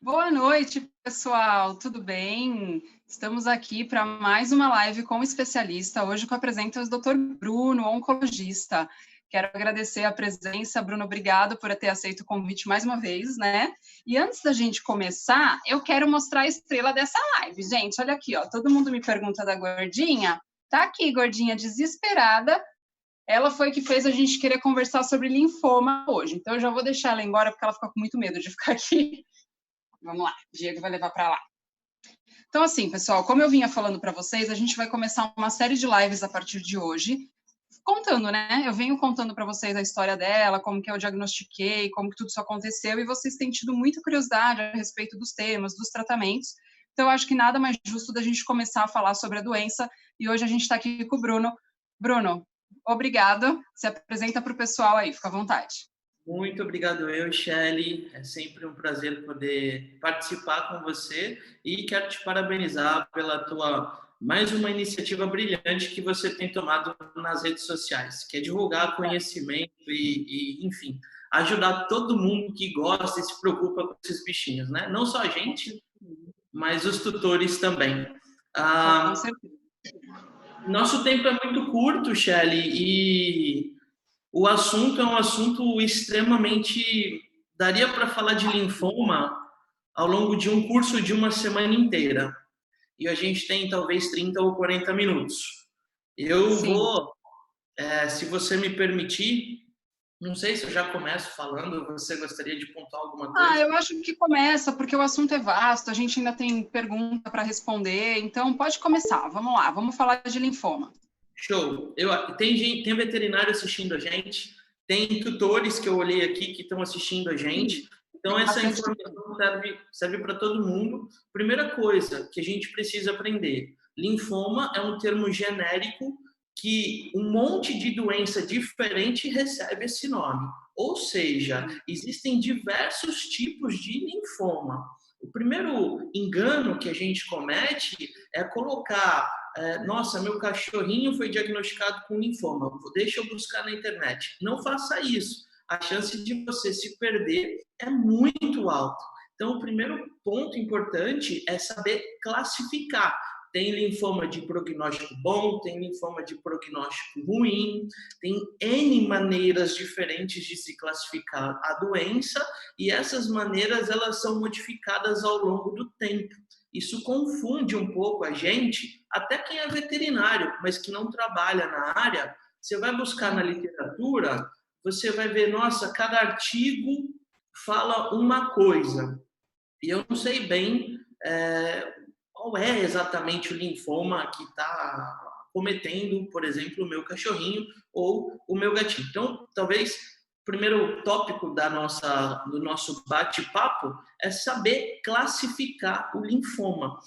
Boa noite, pessoal. Tudo bem? Estamos aqui para mais uma live com um especialista. Hoje eu apresento o Dr. Bruno, oncologista. Quero agradecer a presença. Bruno, obrigado por ter aceito o convite mais uma vez, né? E antes da gente começar, eu quero mostrar a estrela dessa live. Gente, olha aqui, ó. Todo mundo me pergunta da gordinha. Tá aqui, gordinha, desesperada. Ela foi que fez a gente querer conversar sobre linfoma hoje. Então, eu já vou deixar ela embora, porque ela fica com muito medo de ficar aqui. Vamos lá, Diego vai levar para lá. Então, assim, pessoal, como eu vinha falando para vocês, a gente vai começar uma série de lives a partir de hoje, contando, né? Eu venho contando para vocês a história dela, como que eu diagnostiquei, como que tudo isso aconteceu, e vocês têm tido muita curiosidade a respeito dos temas, dos tratamentos. Então, eu acho que nada mais justo da gente começar a falar sobre a doença, e hoje a gente está aqui com o Bruno. Bruno, obrigado. Se apresenta para o pessoal aí, fica à vontade. Muito obrigado Shelly. É sempre um prazer poder participar com você e quero te parabenizar pela tua mais uma iniciativa brilhante que você tem tomado nas redes sociais, que é divulgar conhecimento enfim, ajudar todo mundo que gosta e se preocupa com esses bichinhos, né? Não só a gente, mas os tutores também. Com certeza. Nosso tempo é muito curto, Shelly, e o assunto é um assunto extremamente... Daria para falar de linfoma ao longo de um curso de uma semana inteira. E a gente tem talvez 30 ou 40 minutos. Eu Sim. vou, se você me permitir, não sei se eu já começo falando, você gostaria de pontuar alguma coisa? Eu acho que começa, porque o assunto é vasto, a gente ainda tem pergunta para responder, então pode começar, vamos lá, vamos falar de linfoma. Show. Tem veterinário assistindo a gente, tem tutores que eu olhei aqui que estão assistindo a gente. Então, essa informação serve para todo mundo. Primeira coisa que a gente precisa aprender: linfoma é um termo genérico que um monte de doença diferente recebe esse nome. Ou seja, existem diversos tipos de linfoma. O primeiro engano que a gente comete é colocar nossa, meu cachorrinho foi diagnosticado com linfoma, deixa eu buscar na internet. Não faça isso. A chance de você se perder é muito alta. Então, o primeiro ponto importante é saber classificar. Tem linfoma de prognóstico bom, tem linfoma de prognóstico ruim, tem N maneiras diferentes de se classificar a doença e essas maneiras elas são modificadas ao longo do tempo. Isso confunde um pouco a gente, até quem é veterinário, mas que não trabalha na área. Você vai buscar na literatura, você vai ver, nossa, cada artigo fala uma coisa. E eu não sei bem qual é exatamente o linfoma que está cometendo, por exemplo, o meu cachorrinho ou o meu gatinho. Então, talvez o primeiro tópico do nosso bate-papo é saber classificar o linfoma.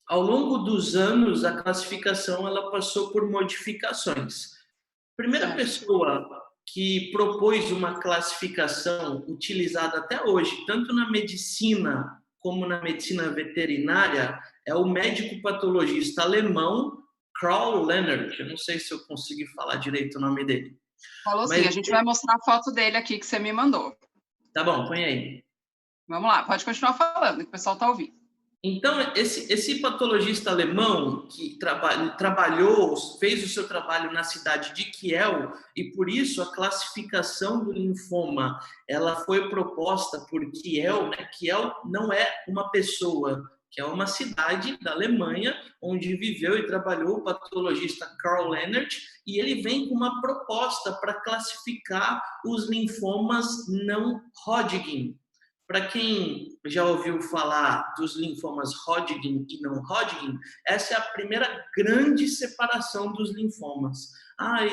Ao longo dos anos, a classificação ela passou por modificações. A primeira pessoa que propôs uma classificação utilizada até hoje, tanto na medicina como na medicina veterinária, é o médico patologista alemão Karl Lennert. Eu não sei se eu consegui falar direito o nome dele. Falou sim, a gente vai mostrar a foto dele aqui que você me mandou. Tá bom, põe aí. Vamos lá, pode continuar falando, que o pessoal está ouvindo. Então, esse patologista alemão que trabalhou, fez o seu trabalho na cidade de Kiel, e por isso a classificação do linfoma ela foi proposta por Kiel. Né? Kiel não é uma pessoa, que é uma cidade da Alemanha, onde viveu e trabalhou o patologista Karl Lennert, e ele vem com uma proposta para classificar os linfomas não Hodgkin. Para quem já ouviu falar dos linfomas Hodgkin e não Hodgkin, essa é a primeira grande separação dos linfomas.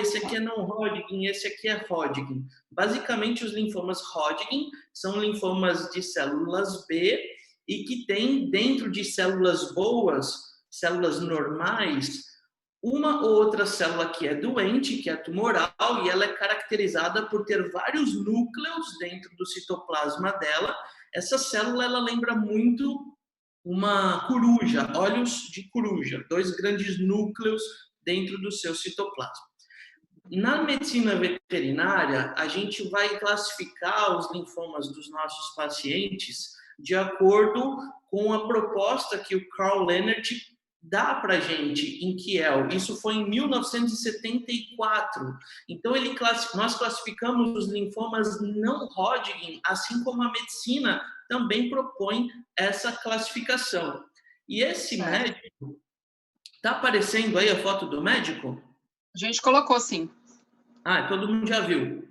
Esse aqui é não Hodgkin, esse aqui é Hodgkin. Basicamente, os linfomas Hodgkin são linfomas de células B e que tem dentro de células boas, células normais, uma ou outra célula que é doente, que é tumoral, e ela é caracterizada por ter vários núcleos dentro do citoplasma dela. Essa célula ela lembra muito uma coruja, olhos de coruja, dois grandes núcleos dentro do seu citoplasma. Na medicina veterinária, a gente vai classificar os linfomas dos nossos pacientes de acordo com a proposta que o Carl Leonard dá para a gente em Kiel. Isso foi em 1974. Então, nós classificamos os linfomas não Hodgkin, assim como a medicina também propõe essa classificação. E esse médico, está aparecendo aí a foto do médico? A gente colocou, sim. Todo mundo já viu.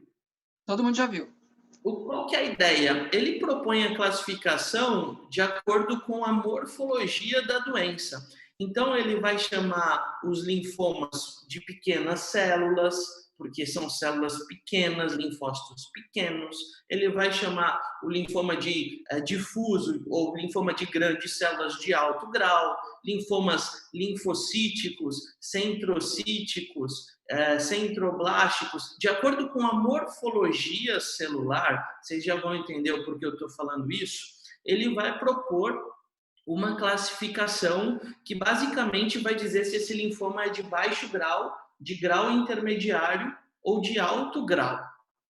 Todo mundo já viu. Qual que é a ideia? Ele propõe a classificação de acordo com a morfologia da doença. Então, ele vai chamar os linfomas de pequenas células, porque são células pequenas, linfócitos pequenos. Ele vai chamar o linfoma de difuso ou linfoma de grandes células de alto grau, linfomas linfocíticos, centrocíticos, centroblásticos. De acordo com a morfologia celular, vocês já vão entender o porquê eu estou falando isso, ele vai propor uma classificação que basicamente vai dizer se esse linfoma é de baixo grau, de grau intermediário ou de alto grau,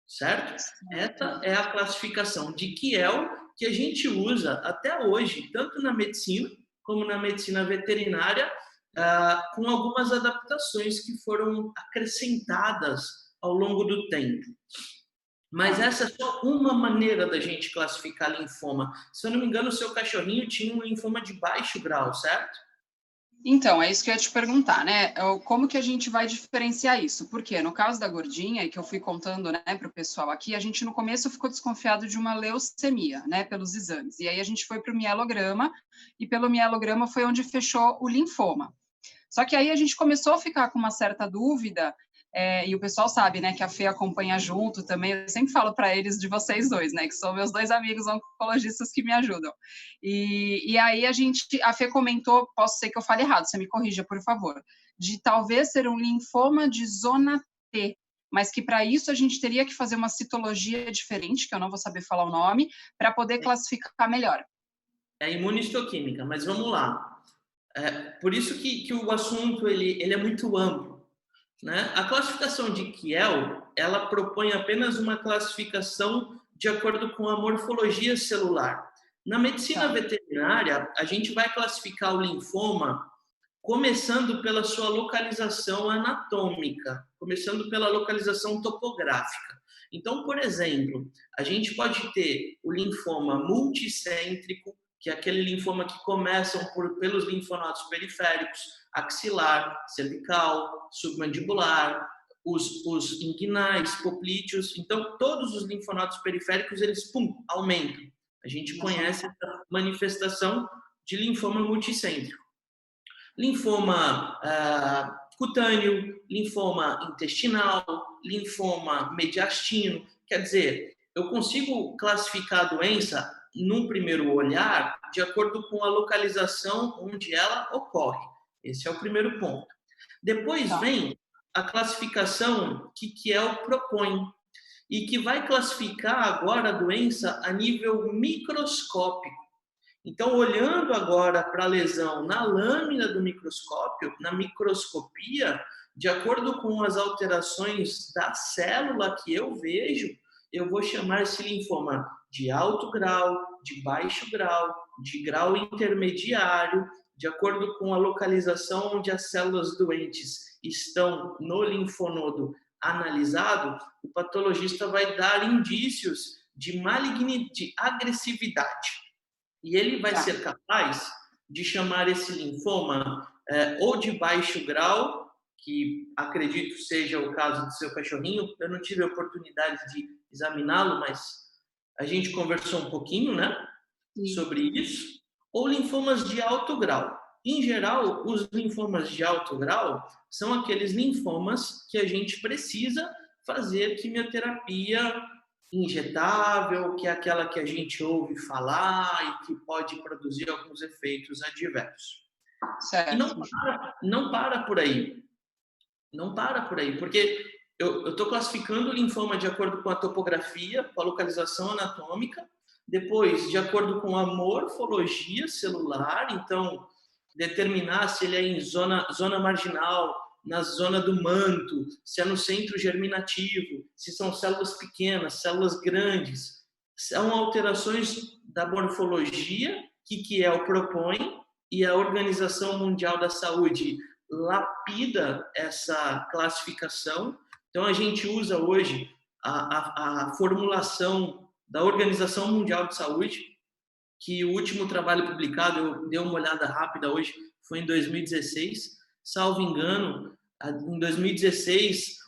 certo? Essa é a classificação de Kiel que a gente usa até hoje, tanto na medicina como na medicina veterinária, com algumas adaptações que foram acrescentadas ao longo do tempo. Mas essa é só uma maneira da gente classificar linfoma. Se eu não me engano, o seu cachorrinho tinha um linfoma de baixo grau, certo? Então, é isso que eu ia te perguntar, né? Como que a gente vai diferenciar isso? Porque no caso da gordinha, que eu fui contando, né, para o pessoal aqui, a gente no começo ficou desconfiado de uma leucemia, né, pelos exames. E aí a gente foi para o mielograma, e pelo mielograma foi onde fechou o linfoma. Só que aí a gente começou a ficar com uma certa dúvida, e o pessoal sabe, né, que a Fê acompanha junto também. Eu sempre falo para eles de vocês dois, né, que são meus dois amigos oncologistas que me ajudam. E aí a Fê comentou, posso ser que eu fale errado, você me corrija, por favor, de talvez ser um linfoma de zona T, mas que para isso a gente teria que fazer uma citologia diferente, que eu não vou saber falar o nome, para poder classificar melhor. É imunistoquímica, mas vamos lá. Por isso que o assunto ele é muito amplo. Né? A classificação de Kiel, ela propõe apenas uma classificação de acordo com a morfologia celular. Na medicina veterinária, a gente vai classificar o linfoma começando pela sua localização anatômica, começando pela localização topográfica. Então, por exemplo, a gente pode ter o linfoma multicêntrico, que é aquele linfoma que começam pelos linfonodos periféricos, axilar, cervical, submandibular, os inguinais, poplíteos. Então, todos os linfonodos periféricos, eles, aumentam. A gente conhece essa manifestação de linfoma multicêntrico. Linfoma cutâneo, linfoma intestinal, linfoma mediastino. Quer dizer, eu consigo classificar a doença num primeiro olhar de acordo com a localização onde ela ocorre. Esse é o primeiro ponto. Depois vem a classificação que Kiel propõe e que vai classificar agora a doença a nível microscópico. Então, olhando agora para a lesão na lâmina do microscópio, na microscopia, de acordo com as alterações da célula que eu vejo, eu vou chamar esse linfoma de alto grau, de baixo grau, de grau intermediário, de acordo com a localização onde as células doentes estão no linfonodo analisado, o patologista vai dar indícios de malignidade, de agressividade. E ele vai ser capaz de chamar esse linfoma ou de baixo grau, que acredito seja o caso do seu cachorrinho. Eu não tive a oportunidade de examiná-lo, mas a gente conversou um pouquinho, né, sobre isso. Ou linfomas de alto grau. Em geral, os linfomas de alto grau são aqueles linfomas que a gente precisa fazer quimioterapia injetável, que é aquela que a gente ouve falar e que pode produzir alguns efeitos adversos. Certo. E não para por aí. Não para por aí, porque eu estou classificando o linfoma de acordo com a topografia, com a localização anatômica, depois, de acordo com a morfologia celular, então, determinar se ele é em zona marginal, na zona do manto, se é no centro germinativo, se são células pequenas, células grandes. são alterações da morfologia, que é o PROPONE, e a Organização Mundial da Saúde lapida essa classificação. Então, a gente usa hoje a formulação da Organização Mundial de Saúde, que o último trabalho publicado, eu dei uma olhada rápida hoje, foi em 2016. Salvo engano, em 2016,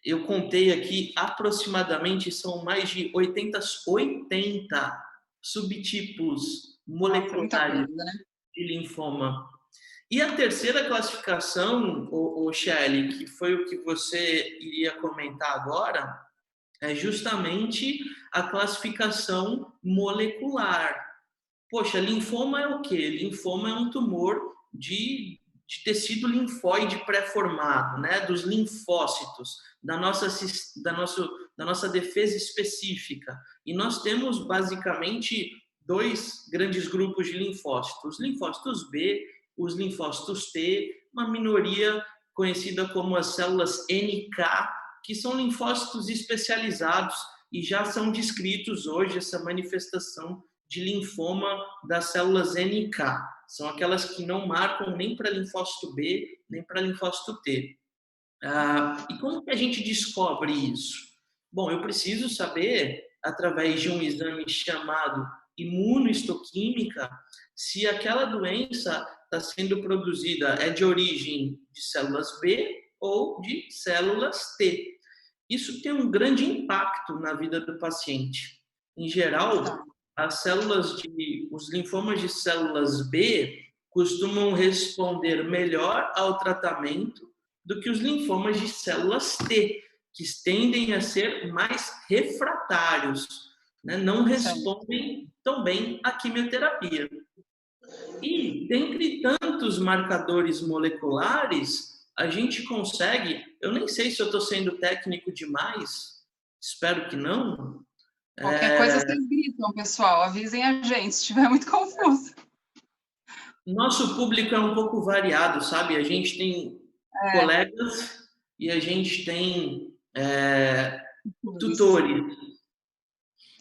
eu contei aqui, aproximadamente são mais de 80 subtipos moleculares de linfoma. E a terceira classificação, Shelly, que foi o que você iria comentar agora, é justamente a classificação molecular. Poxa, linfoma é o quê? Linfoma é um tumor de tecido linfóide pré-formado, né? Dos linfócitos, da nossa defesa específica. E nós temos, basicamente, dois grandes grupos de linfócitos. Os linfócitos B, os linfócitos T, uma minoria conhecida como as células NK, que são linfócitos especializados e já são descritos hoje essa manifestação de linfoma das células NK. São aquelas que não marcam nem para linfócito B, nem para linfócito T. E como que a gente descobre isso? Bom, eu preciso saber, através de um exame chamado imunohistoquímica, se aquela doença está sendo produzida é de origem de células B ou de células T. Isso tem um grande impacto na vida do paciente. Em geral, os linfomas de células B costumam responder melhor ao tratamento do que os linfomas de células T, que tendem a ser mais refratários, né? Não respondem tão bem à quimioterapia. E, dentre tantos marcadores moleculares, a gente consegue, eu nem sei se eu estou sendo técnico demais, espero que não. Qualquer coisa vocês gritam, pessoal, avisem a gente se estiver muito confuso. Nosso público é um pouco variado, sabe? A gente tem colegas e a gente tem tutores.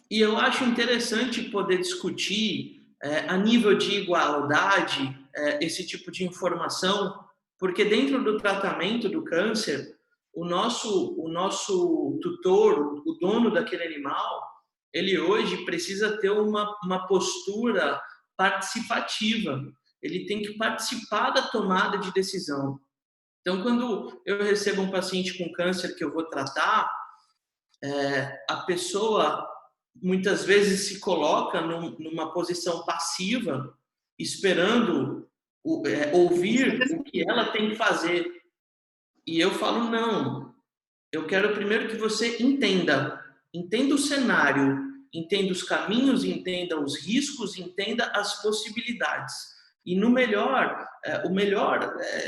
E eu acho interessante poder discutir a nível de igualdade esse tipo de informação, porque dentro do tratamento do câncer, o nosso tutor, o dono daquele animal, ele hoje precisa ter uma postura participativa. Ele tem que participar da tomada de decisão. Então, quando eu recebo um paciente com câncer que eu vou tratar, a pessoa muitas vezes se coloca numa posição passiva, esperando ouvir o que ela tem que fazer. E eu falo, não, eu quero primeiro que você entenda o cenário, entenda os caminhos, entenda os riscos, entenda as possibilidades. E o melhor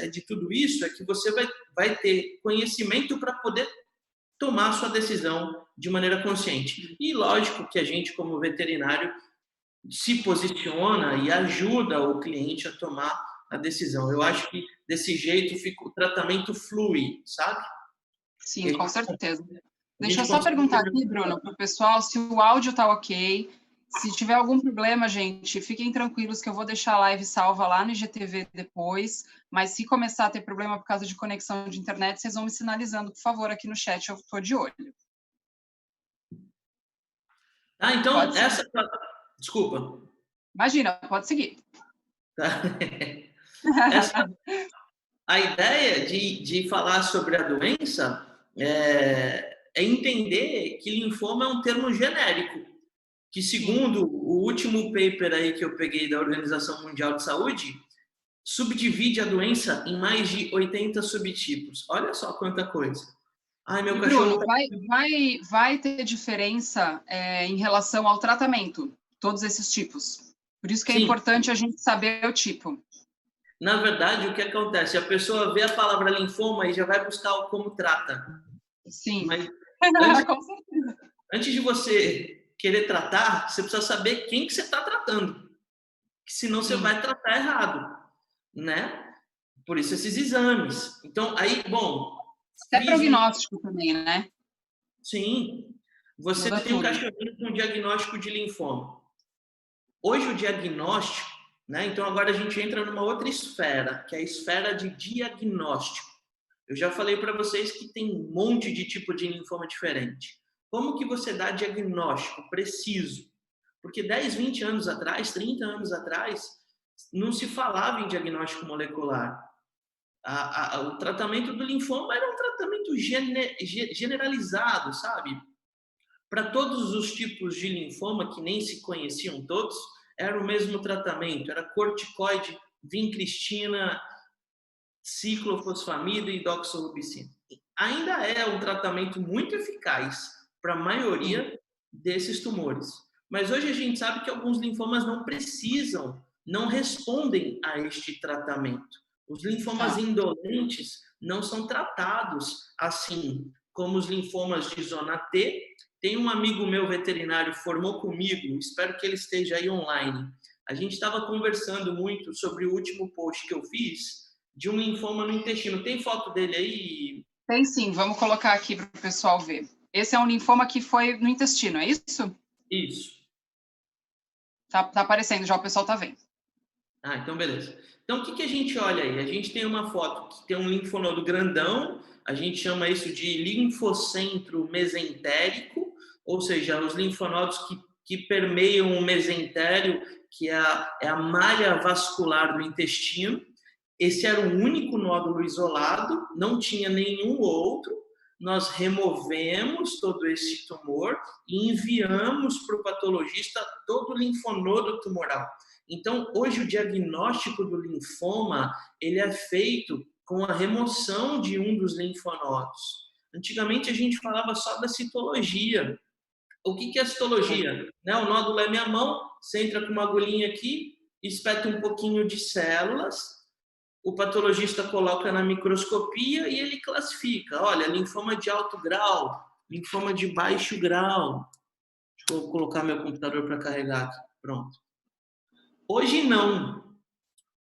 de tudo isso é que você vai ter conhecimento para poder tomar a sua decisão de maneira consciente. E lógico que a gente, como veterinário, se posiciona e ajuda o cliente a tomar a decisão. Eu acho que desse jeito o tratamento flui, sabe? Sim, com certeza. Deixa eu só perguntar aqui, Bruno, para o pessoal se o áudio está ok. Se tiver algum problema, gente, fiquem tranquilos que eu vou deixar a live salva lá no IGTV depois, mas se começar a ter problema por causa de conexão de internet, vocês vão me sinalizando, por favor, aqui no chat, eu estou de olho. Então, desculpa. Imagina, pode seguir. Tá. A ideia de falar sobre a doença é entender que linfoma é um termo genérico, que segundo o último paper aí que eu peguei da Organização Mundial de Saúde, subdivide a doença em mais de 80 subtipos. Olha só quanta coisa. Ai, meu cachorro... Bruno, vai ter diferença em relação ao tratamento, todos esses tipos. Por isso que é importante a gente saber o tipo. Na verdade, o que acontece? A pessoa vê a palavra linfoma e já vai buscar como trata. Sim, mas com certeza. Antes de você querer tratar, você precisa saber quem que você está tratando. Senão você vai tratar errado, né? Por isso esses exames. Então, aí, bom... Até prognóstico também, né? Sim. Você Muda tem um tudo. cachorrinho com diagnóstico de linfoma. Hoje o diagnóstico, né? Então agora a gente entra numa outra esfera, que é a esfera de diagnóstico. Eu já falei para vocês que tem um monte de tipo de linfoma diferente. Como que você dá diagnóstico preciso? Porque 10, 20 anos atrás, 30 anos atrás, não se falava em diagnóstico molecular. O tratamento do linfoma era um tratamento generalizado, sabe? Para todos os tipos de linfoma, que nem se conheciam todos, era o mesmo tratamento, era corticoide, vincristina, ciclofosfamida e doxorubicina. Ainda é um tratamento muito eficaz para a maioria desses tumores. Mas hoje a gente sabe que alguns linfomas não precisam, não respondem a este tratamento. Os linfomas indolentes não são tratados assim como os linfomas de zona T. Tem um amigo meu veterinário, formou comigo, espero que ele esteja aí online. A gente estava conversando muito sobre o último post que eu fiz de um linfoma no intestino. Tem foto dele aí? Tem sim, vamos colocar aqui para o pessoal ver. Esse é um linfoma que foi no intestino, é isso? Isso. Tá aparecendo já, o pessoal tá vendo. Ah, então beleza. Então, o que a gente olha aí? A gente tem uma foto que tem um linfonodo grandão, a gente chama isso de linfocentro mesentérico, ou seja, os linfonodos que permeiam o mesentério, que é a malha vascular do intestino. Esse era o único nódulo isolado, não tinha nenhum outro. Nós removemos todo esse tumor e enviamos para o patologista todo o linfonodo tumoral. Então, hoje o diagnóstico do linfoma, ele é feito com a remoção de um dos linfonodos. Antigamente a gente falava só da citologia. O que é a citologia? O nódulo é minha mão, você entra com uma agulhinha aqui, espeta um pouquinho de células, o patologista coloca na microscopia e ele classifica. Olha, linfoma de alto grau, linfoma de baixo grau. Deixa eu colocar meu computador para carregar aqui. Pronto. Hoje não.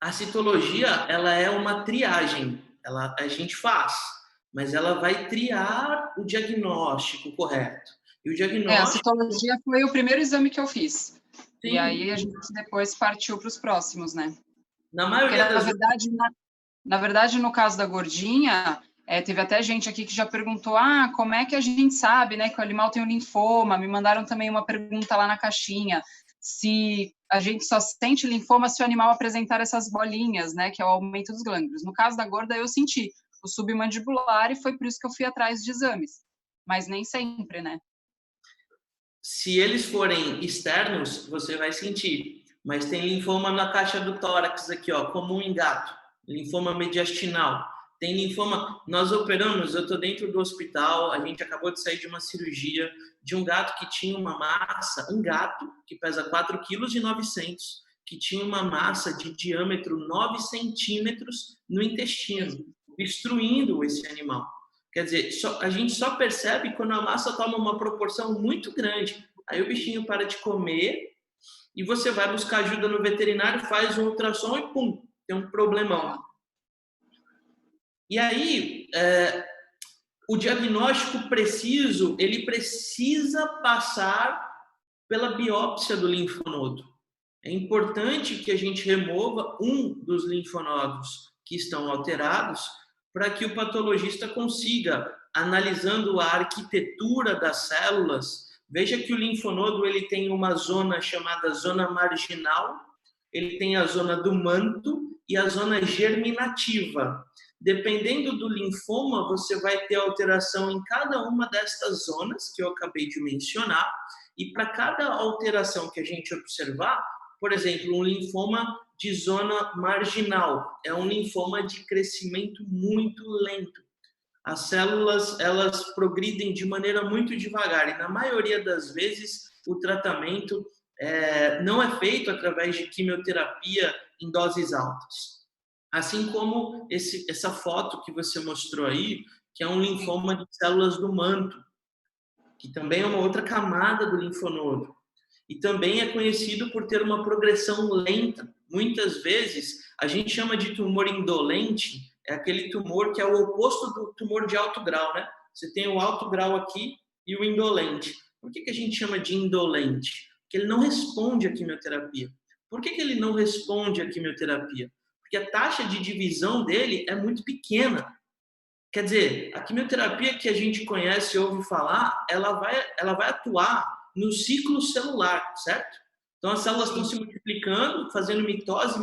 A citologia, ela é uma triagem. A gente faz, mas ela vai triar o diagnóstico correto. E o diagnóstico... a citologia foi o primeiro exame que eu fiz. Sim. E aí a gente depois partiu para os próximos, né? Na maioria das vezes... Na verdade, no caso da gordinha, teve até gente aqui que já perguntou, como é que a gente sabe, né, que o animal tem um linfoma? Me mandaram também uma pergunta lá na caixinha, se a gente só sente linfoma se o animal apresentar essas bolinhas, né, que é o aumento dos glândulos. No caso da gorda, eu senti o submandibular e foi por isso que eu fui atrás de exames. Mas nem sempre, né? Se eles forem externos, você vai sentir. Mas tem linfoma na caixa do tórax aqui, ó, comum em gato. Linfoma mediastinal. Tem linfoma... Nós operamos, eu estou dentro do hospital, a gente acabou de sair de uma cirurgia de um gato que tinha uma massa, um gato que pesa 4,9 kg, que tinha uma massa de diâmetro 9 centímetros no intestino, obstruindo esse animal. Quer dizer, a gente só percebe quando a massa toma uma proporção muito grande. Aí o bichinho para de comer e você vai buscar ajuda no veterinário, faz um ultrassom e pum, tem um problemão. E aí, o diagnóstico preciso, ele precisa passar pela biópsia do linfonodo. É importante que a gente remova um dos linfonodos que estão alterados para que o patologista consiga, analisando a arquitetura das células, veja que o linfonodo ele tem uma zona chamada zona marginal, ele tem a zona do manto e a zona germinativa. Dependendo do linfoma, você vai ter alteração em cada uma destas zonas que eu acabei de mencionar, e para cada alteração que a gente observar, por exemplo, um linfoma de zona marginal, é um linfoma de crescimento muito lento. As células, elas progridem de maneira muito devagar, e na maioria das vezes o tratamento não é feito através de quimioterapia em doses altas. Assim como essa foto que você mostrou aí, que é um linfoma de células do manto, que também é uma outra camada do linfonodo. E também é conhecido por ter uma progressão lenta. Muitas vezes, a gente chama de tumor indolente, é aquele tumor que é o oposto do tumor de alto grau, né? Você tem o alto grau aqui e o indolente. Por que a gente chama de indolente? Porque ele não responde à quimioterapia. Por que ele não responde à quimioterapia? Porque a taxa de divisão dele é muito pequena. Quer dizer, a quimioterapia que a gente conhece e ouve falar, ela vai atuar no ciclo celular, certo? Então, as células estão se multiplicando, fazendo mitose,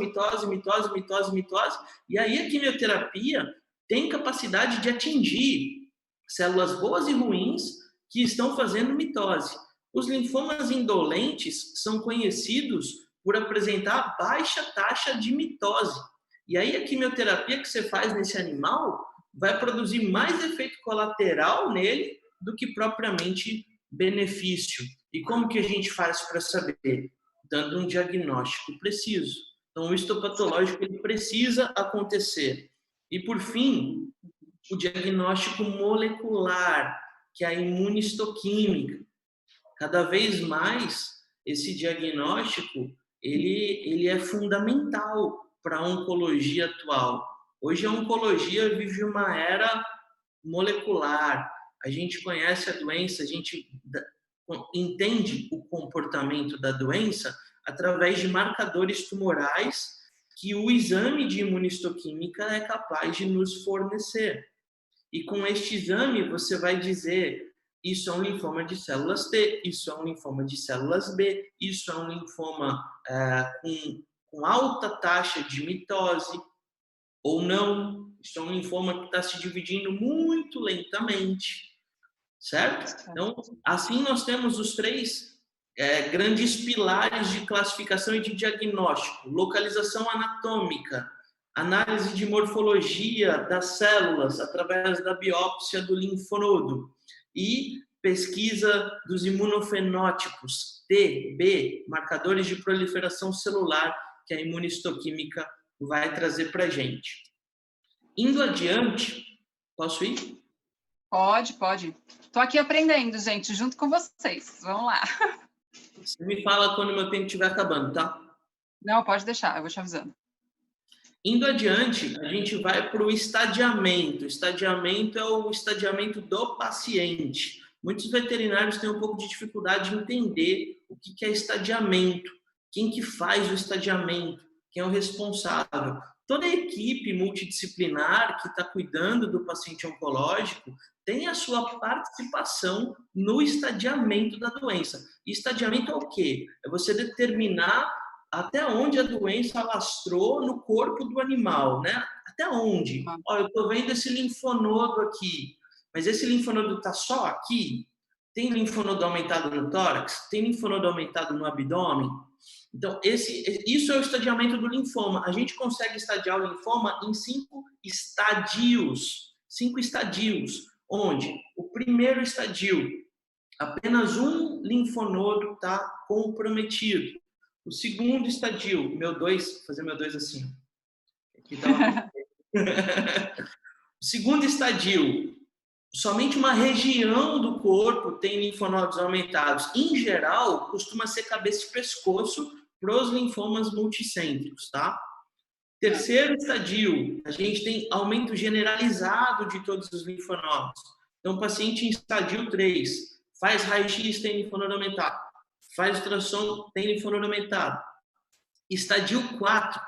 e aí a quimioterapia tem capacidade de atingir células boas e ruins que estão fazendo mitose. Os linfomas indolentes são conhecidos por apresentar baixa taxa de mitose. E aí a quimioterapia que você faz nesse animal vai produzir mais efeito colateral nele do que propriamente benefício. E como que a gente faz para saber? Dando um diagnóstico preciso. Então, o histopatológico ele precisa acontecer. E, por fim, o diagnóstico molecular, que é a imunistoquímica. Cada vez mais, esse diagnóstico ele é fundamental para a oncologia atual. Hoje a oncologia vive uma era molecular. A gente conhece a doença, a gente entende o comportamento da doença através de marcadores tumorais que o exame de imunistoquímica é capaz de nos fornecer. E com este exame você vai dizer: isso é um linfoma de células T, isso é um linfoma de células B, isso é um linfoma com alta taxa de mitose, ou não, isso é um linfoma que está se dividindo muito lentamente, certo? Então, assim nós temos os três grandes pilares de classificação e de diagnóstico: localização anatômica, análise de morfologia das células através da biópsia do linfonodo e pesquisa dos imunofenótipos T, B, marcadores de proliferação celular que a imunistoquímica vai trazer para a gente. Indo adiante, posso ir? Pode. Estou aqui aprendendo, gente, junto com vocês. Vamos lá. Você me fala quando o meu tempo estiver acabando, tá? Não, pode deixar, eu vou te avisando. Indo adiante, a gente vai para o estadiamento. O estadiamento é o estadiamento do paciente. Muitos veterinários têm um pouco de dificuldade em entender o que é estadiamento, quem que faz o estadiamento, quem é o responsável. Toda a equipe multidisciplinar que está cuidando do paciente oncológico tem a sua participação no estadiamento da doença. E estadiamento é o quê? É você determinar até onde a doença alastrou no corpo do animal, né? Até onde? Eu estou vendo esse linfonodo aqui, mas esse linfonodo está só aqui? Tem linfonodo aumentado no tórax? Tem linfonodo aumentado no abdômen? Então, isso é o estadiamento do linfoma. A gente consegue estadiar o linfoma em 5 estadios. 5 estadios, onde o primeiro estadio, apenas um linfonodo está comprometido. O segundo estadio, fazer meu 2 assim. Aqui tá o segundo estadio, somente uma região do corpo tem linfonodos aumentados. Em geral, costuma ser cabeça e pescoço para os linfomas multicêntricos, tá? Terceiro estadio, a gente tem aumento generalizado de todos os linfonodos. Então, o paciente em estadio 3 faz raio-x, tem linfonodo aumentado. Faz ultrassom, tem linfonodo aumentado. Estadio 4,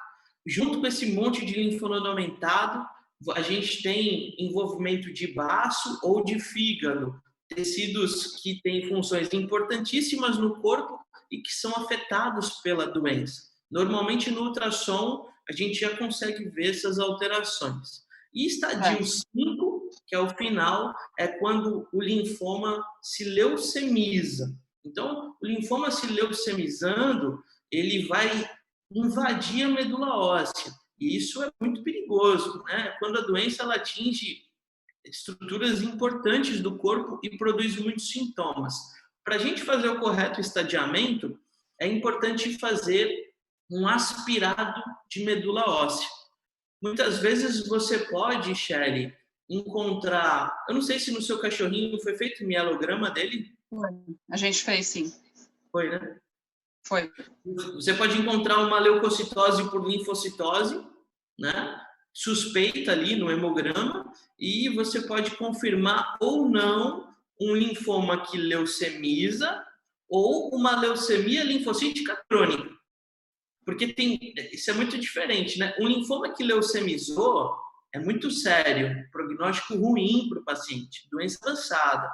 junto com esse monte de linfonodo aumentado, a gente tem envolvimento de baço ou de fígado, tecidos que têm funções importantíssimas no corpo e que são afetados pela doença. Normalmente, no ultrassom, a gente já consegue ver essas alterações. E estadio 5, que é o final, é quando o linfoma se leucemiza. Então, o linfoma se leucemizando, ele vai invadir a medula óssea. E isso é muito perigoso, né? Quando a doença ela atinge estruturas importantes do corpo e produz muitos sintomas. Para a gente fazer o correto estadiamento, é importante fazer um aspirado de medula óssea. Muitas vezes você pode, Shelly, encontrar... Eu não sei se no seu cachorrinho foi feito o mielograma dele. A gente fez, sim. Foi, né? Foi. Você pode encontrar uma leucocitose por linfocitose, né? Suspeita ali no hemograma, e você pode confirmar ou não um linfoma que leucemiza ou uma leucemia linfocítica crônica. Porque isso é muito diferente, né? Um linfoma que leucemizou é muito sério, prognóstico ruim para o paciente, doença avançada.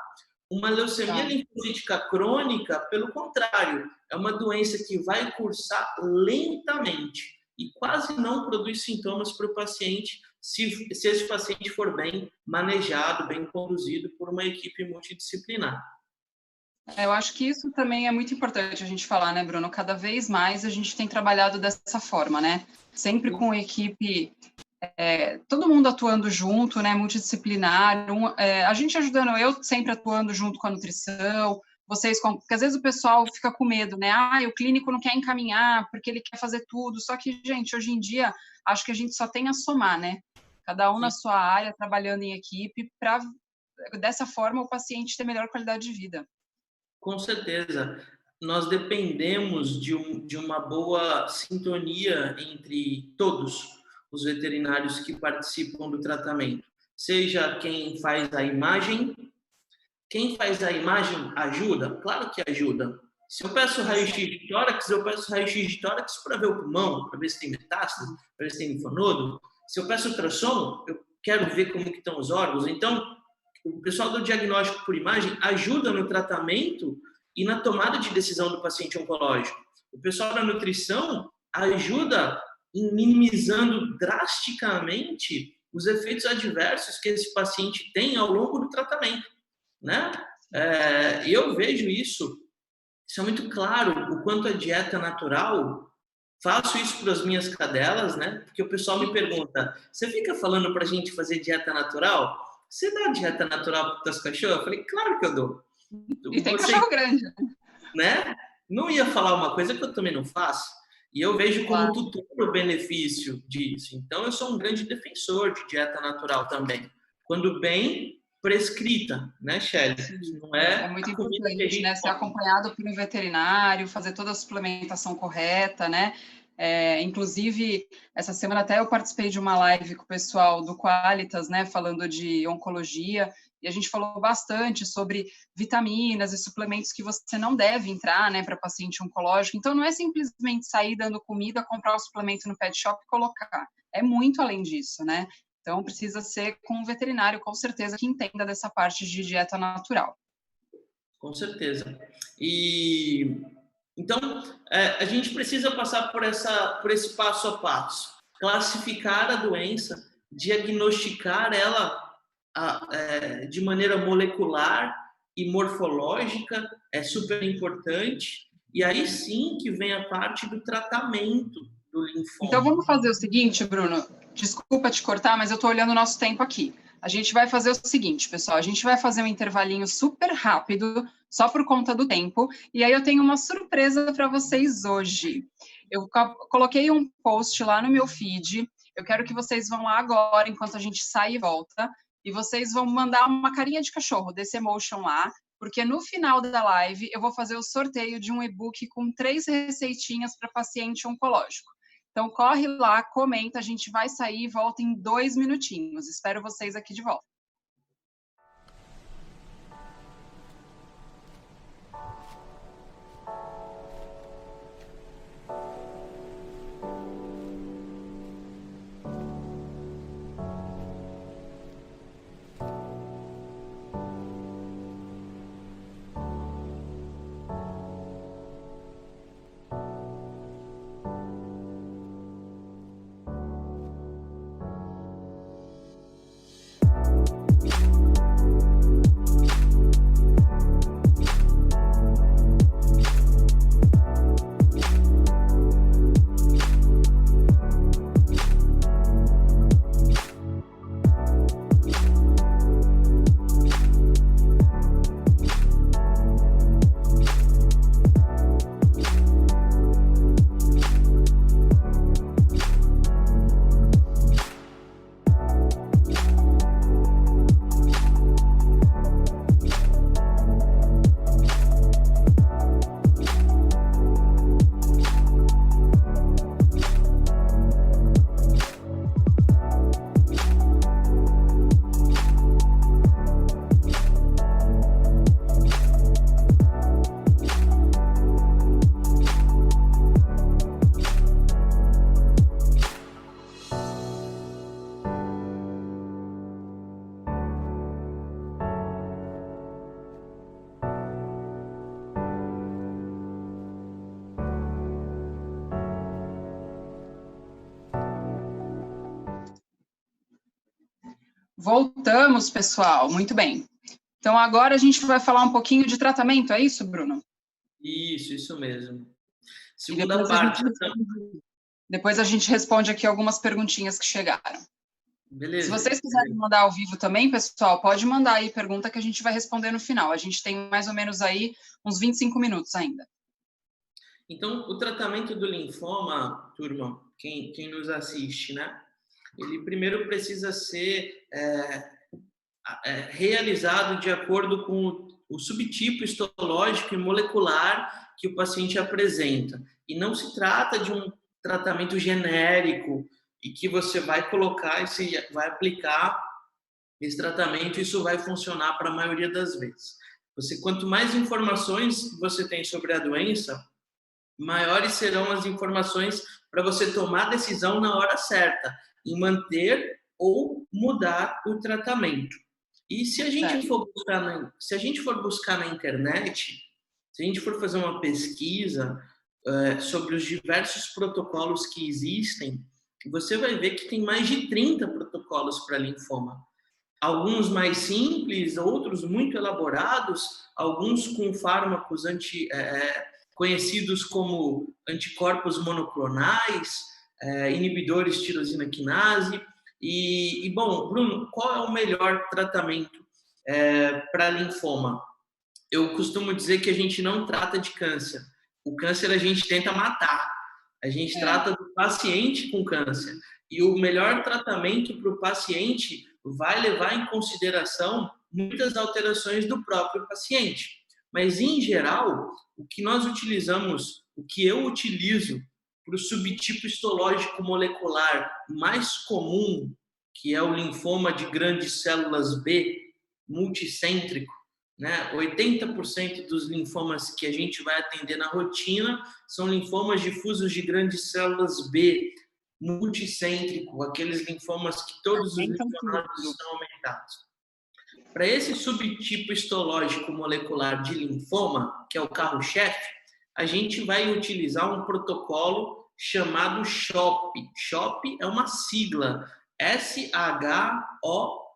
Uma leucemia linfocítica crônica, pelo contrário, é uma doença que vai cursar lentamente e quase não produz sintomas para o paciente se esse paciente for bem manejado, bem conduzido por uma equipe multidisciplinar. Eu acho que isso também é muito importante a gente falar, né, Bruno? Cada vez mais a gente tem trabalhado dessa forma, né? Sempre com equipe, todo mundo atuando junto, né? Multidisciplinar, a gente ajudando, eu sempre atuando junto com a nutrição, porque às vezes o pessoal fica com medo, né? O clínico não quer encaminhar porque ele quer fazer tudo. Só que, gente, hoje em dia, acho que a gente só tem a somar, né? Cada um na sua área, trabalhando em equipe, para dessa forma o paciente ter melhor qualidade de vida. Com certeza. Nós dependemos de uma boa sintonia entre todos os veterinários que participam do tratamento. Seja quem faz a imagem. Quem faz a imagem ajuda? Claro que ajuda. Se eu peço raio-x de tórax, eu peço raio-x de tórax para ver o pulmão, para ver se tem metástase, para ver se tem linfonodo. Se eu peço ultrassom, eu quero ver como que estão os órgãos. Então, o pessoal do diagnóstico por imagem ajuda no tratamento e na tomada de decisão do paciente oncológico. O pessoal da nutrição ajuda em minimizando drasticamente os efeitos adversos que esse paciente tem ao longo do tratamento, né? Eu vejo isso é muito claro, o quanto a dieta natural. Faço isso para as minhas cadelas, né? Porque o pessoal me pergunta: você fica falando para a gente fazer dieta natural? Você dá dieta natural para os teus cachorros? Eu falei: claro que eu dou. E tem cachorro grande, né? Não ia falar uma coisa que eu também não faço. E eu vejo como tutor o benefício disso. Então, eu sou um grande defensor de dieta natural também. Quando bem prescrita, né, Shelly? Não é muito importante, né? Ser acompanhado por um veterinário, fazer toda a suplementação correta, né? Inclusive, essa semana até eu participei de uma live com o pessoal do Qualitas, né? Falando de oncologia, e a gente falou bastante sobre vitaminas e suplementos que você não deve entrar, né, para paciente oncológico. Então, não é simplesmente sair dando comida, comprar o suplemento no pet shop e colocar. É muito além disso, né? Então, precisa ser com um veterinário, com certeza, que entenda dessa parte de dieta natural. Com certeza. E então, a gente precisa passar por esse passo a passo. Classificar a doença, diagnosticar ela de maneira molecular e morfológica é super importante. E aí sim que vem a parte do tratamento do linfoma. Então, vamos fazer o seguinte, Bruno. Desculpa te cortar, mas eu estou olhando o nosso tempo aqui. A gente vai fazer o seguinte, pessoal. A gente vai fazer um intervalinho super rápido, só por conta do tempo. E aí eu tenho uma surpresa para vocês hoje. Eu coloquei um post lá no meu feed. Eu quero que vocês vão lá agora, enquanto a gente sai e volta. E vocês vão mandar uma carinha de cachorro desse emotion lá, porque no final da live eu vou fazer o sorteio de um e-book com 3 receitinhas para paciente oncológico. Então, corre lá, comenta, a gente vai sair e volta em 2 minutinhos. Espero vocês aqui de volta. Voltamos, pessoal. Muito bem. Então, agora a gente vai falar um pouquinho de tratamento, é isso, Bruno? Isso mesmo. E Segunda parte. depois a gente responde aqui algumas perguntinhas que chegaram. Se Beleza. vocês quiserem mandar ao vivo também, pessoal, pode mandar aí pergunta que a gente vai responder no final. A gente tem mais ou menos aí uns 25 minutos ainda. Então, o tratamento do linfoma, turma, quem nos assiste, né? Ele primeiro precisa ser realizado de acordo com o subtipo histológico e molecular que o paciente apresenta. E não se trata de um tratamento genérico e que você vai colocar e vai aplicar esse tratamento, isso vai funcionar para a maioria das vezes. Quanto mais informações você tem sobre a doença, maiores serão as informações para você tomar a decisão na hora certa, em manter ou mudar o tratamento. E se a gente for buscar na internet, se a gente for fazer uma pesquisa sobre os diversos protocolos que existem, você vai ver que tem mais de 30 protocolos para linfoma. Alguns mais simples, outros muito elaborados, alguns com fármacos conhecidos como anticorpos monoclonais, inibidores de tirosina quinase. E, bom, Bruno, qual é o melhor tratamento para linfoma? Eu costumo dizer que a gente não trata de câncer. O câncer a gente tenta matar. A gente trata do paciente com câncer. E o melhor tratamento para o paciente vai levar em consideração muitas alterações do próprio paciente. Mas, em geral, o que eu utilizo para o subtipo histológico molecular mais comum, que é o linfoma de grandes células B, multicêntrico, né? 80% dos linfomas que a gente vai atender na rotina são linfomas difusos de grandes células B, multicêntrico, aqueles linfomas que todos os linfonodos são aumentados. Para esse subtipo histológico molecular de linfoma, que é o carro-chefe, a gente vai utilizar um protocolo chamado SHOP. SHOP é uma sigla, SHOP.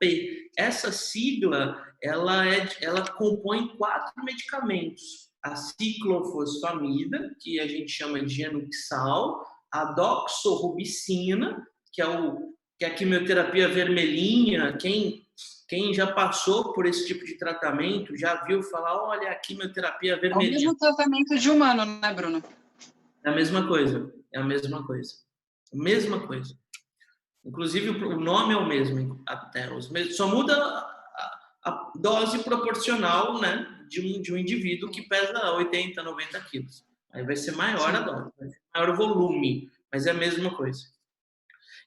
Essa sigla, ela compõe 4 medicamentos. A ciclofosfamida, que a gente chama de Genuxal, a doxorubicina, que é a quimioterapia vermelhinha. Quem já passou por esse tipo de tratamento já viu falar, olha, a quimioterapia vermelhinha. É o mesmo tratamento de humano, né, Bruno? É a mesma coisa. Inclusive, o nome é o mesmo, só muda a dose proporcional, né, de um indivíduo que pesa 80, 90 quilos. Aí vai ser maior a dose, maior o volume, mas é a mesma coisa.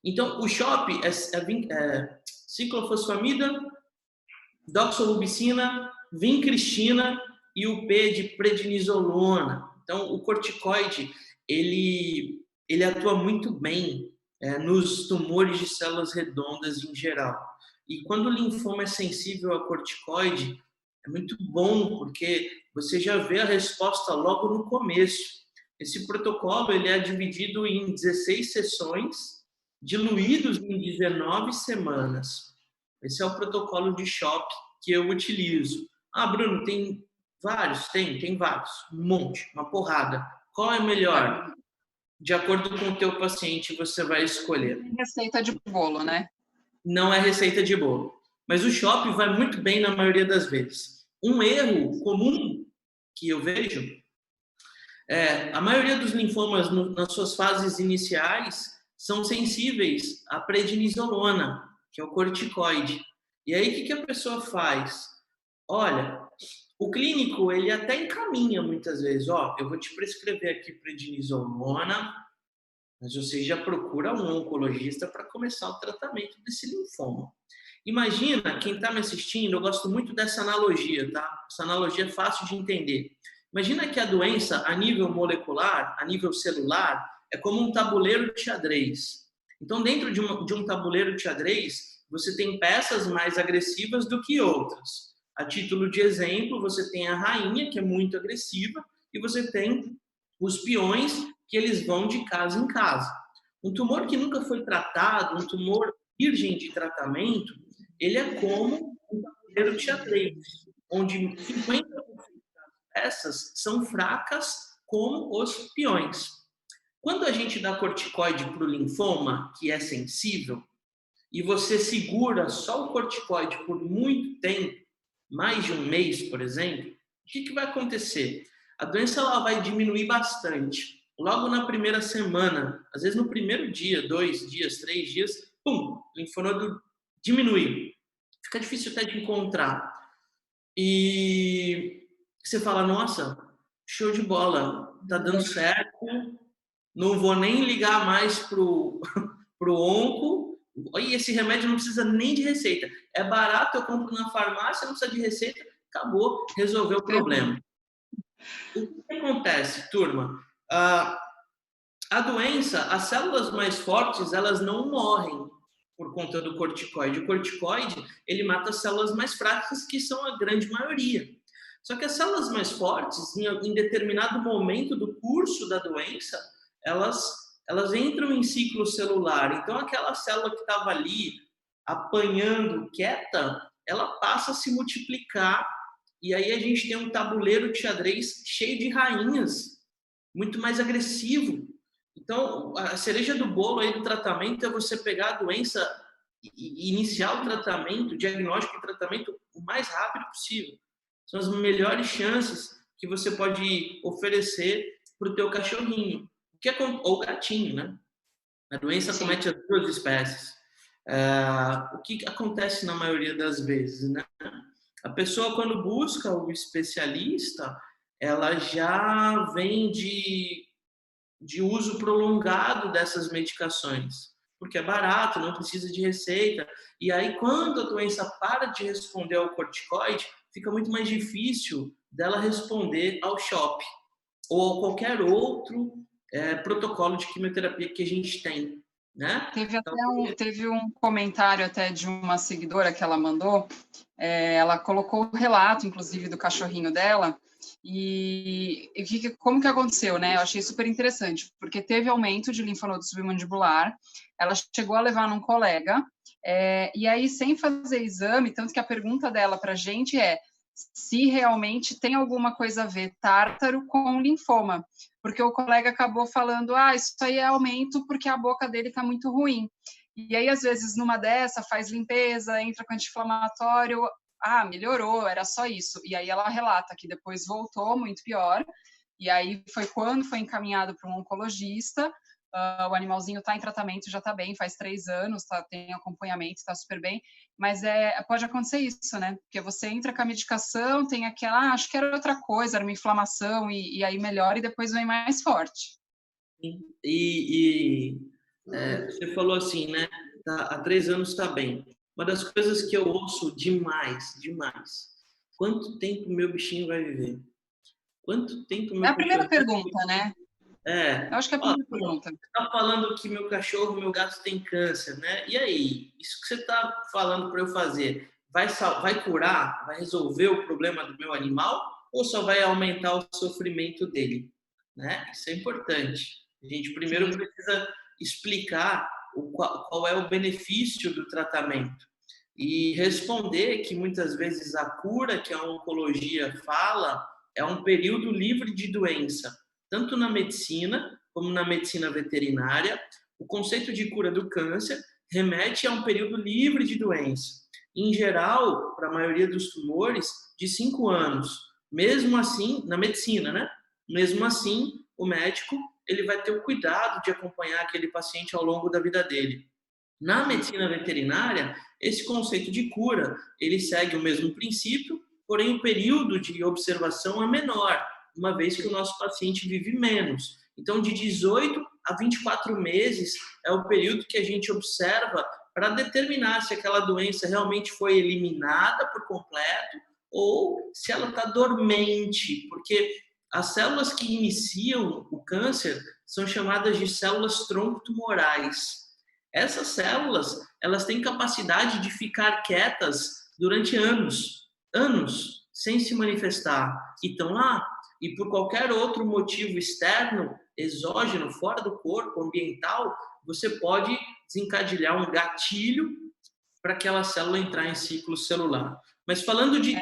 Então, o SHOP é ciclofosfamida, doxorubicina, vincristina e o P de prednisolona. Então, o corticoide, ele atua muito bem nos tumores de células redondas em geral. E quando o linfoma é sensível a corticoide, é muito bom, porque você já vê a resposta logo no começo. Esse protocolo ele é dividido em 16 sessões, diluídos em 19 semanas. Esse é o protocolo de SHOP que eu utilizo. Ah, Bruno, tem vários? Tem vários. Um monte, uma porrada. Qual é melhor? De acordo com o teu paciente, você vai escolher. Receita de bolo, né? Não é receita de bolo. Mas o SHOP vai muito bem na maioria das vezes. Um erro comum que eu vejo a maioria dos linfomas, nas suas fases iniciais, são sensíveis à prednisolona, que é o corticoide. E aí, o que a pessoa faz? Olha, o clínico, ele até encaminha muitas vezes. Eu vou te prescrever aqui prednisolona, mas você já procura um oncologista para começar o tratamento desse linfoma. Imagina, quem está me assistindo, eu gosto muito dessa analogia, tá? Essa analogia é fácil de entender. Imagina que a doença, a nível molecular, a nível celular, é como um tabuleiro de xadrez. Então, dentro de um tabuleiro de xadrez, você tem peças mais agressivas do que outras. A título de exemplo, você tem a rainha, que é muito agressiva, e você tem os peões, que eles vão de casa em casa. Um tumor que nunca foi tratado, um tumor virgem de tratamento, ele é como um tabuleiro de xadrez, onde 50% das peças são fracas como os peões. Quando a gente dá corticoide para o linfoma, que é sensível, e você segura só o corticoide por muito tempo, mais de um mês, por exemplo, o que vai acontecer? A doença ela vai diminuir bastante. Logo na primeira semana, às vezes no primeiro dia, 2 dias, 3 dias, pum, o linfonodo diminui. Fica difícil até de encontrar. E você fala, nossa, show de bola, tá dando certo, não vou nem ligar mais pro onco, e esse remédio não precisa nem de receita. É barato, eu compro na farmácia, não precisa de receita, acabou, resolveu o problema. O que acontece, turma? A doença, as células mais fortes, elas não morrem por conta do corticoide. O corticoide, ele mata as células mais fracas, que são a grande maioria. Só que as células mais fortes, em determinado momento do curso da doença, elas entram em ciclo celular. Então, aquela célula que estava ali apanhando quieta, ela passa a se multiplicar e aí a gente tem um tabuleiro de xadrez cheio de rainhas, muito mais agressivo. Então, a cereja do bolo aí do tratamento é você pegar a doença e iniciar o tratamento, o diagnóstico e tratamento o mais rápido possível. São as melhores chances que você pode oferecer para o teu cachorrinho, ou gatinho, né? A doença comete as duas espécies. O que acontece na maioria das vezes, né? A pessoa, quando busca o especialista, ela já vem de uso prolongado dessas medicações, porque é barato, não precisa de receita. E aí, quando a doença para de responder ao corticoide, fica muito mais difícil dela responder ao CHOP ou a qualquer outro protocolo de quimioterapia que a gente tem, né? Teve um comentário até de uma seguidora que ela mandou, ela colocou o relato, inclusive, do cachorrinho dela, e como que aconteceu, né? Eu achei super interessante, porque teve aumento de linfonodo submandibular, ela chegou a levar num colega, e aí, sem fazer exame, tanto que a pergunta dela para a gente é se realmente tem alguma coisa a ver tártaro com linfoma, porque o colega acabou falando, isso aí é aumento porque a boca dele está muito ruim. E aí, às vezes, numa dessa, faz limpeza, entra com anti-inflamatório, melhorou, era só isso. E aí ela relata que depois voltou muito pior, e aí foi quando foi encaminhado para um oncologista, o animalzinho está em tratamento, já está bem, faz 3 anos, tem acompanhamento, está super bem, mas pode acontecer isso, né? Porque você entra com a medicação, tem aquela, acho que era outra coisa, era uma inflamação, e aí melhora e depois vem mais forte. Você falou assim, né? Há 3 anos está bem. Uma das coisas que eu ouço demais. Quanto tempo meu bichinho vai viver? Quanto tempo meu É a primeira pergunta, né? Eu acho que é a primeira pergunta. Você está falando que meu cachorro, meu gato tem câncer, né? E aí? Isso que você está falando para eu fazer, vai curar? Vai resolver o problema do meu animal? Ou só vai aumentar o sofrimento dele? Né? Isso é importante. A gente primeiro precisa explicar qual é o benefício do tratamento e responder que muitas vezes a cura que a oncologia fala é um período livre de doença, tanto na medicina como na medicina veterinária. O conceito de cura do câncer remete a um período livre de doença. Em geral, para a maioria dos tumores, de 5 anos. Mesmo assim, na medicina, né? Mesmo assim, o médico ele vai ter o cuidado de acompanhar aquele paciente ao longo da vida dele. Na medicina veterinária, esse conceito de cura, ele segue o mesmo princípio, porém o período de observação é menor, uma vez que o nosso paciente vive menos. Então, de 18 a 24 meses é o período que a gente observa para determinar se aquela doença realmente foi eliminada por completo ou se ela está dormente, porque as células que iniciam o câncer são chamadas de células tronco tumorais. Essas células, elas têm capacidade de ficar quietas durante anos, sem se manifestar. E estão lá. E por qualquer outro motivo externo, exógeno, fora do corpo, ambiental, você pode desencadear um gatilho para aquela célula entrar em ciclo celular. Mas falando de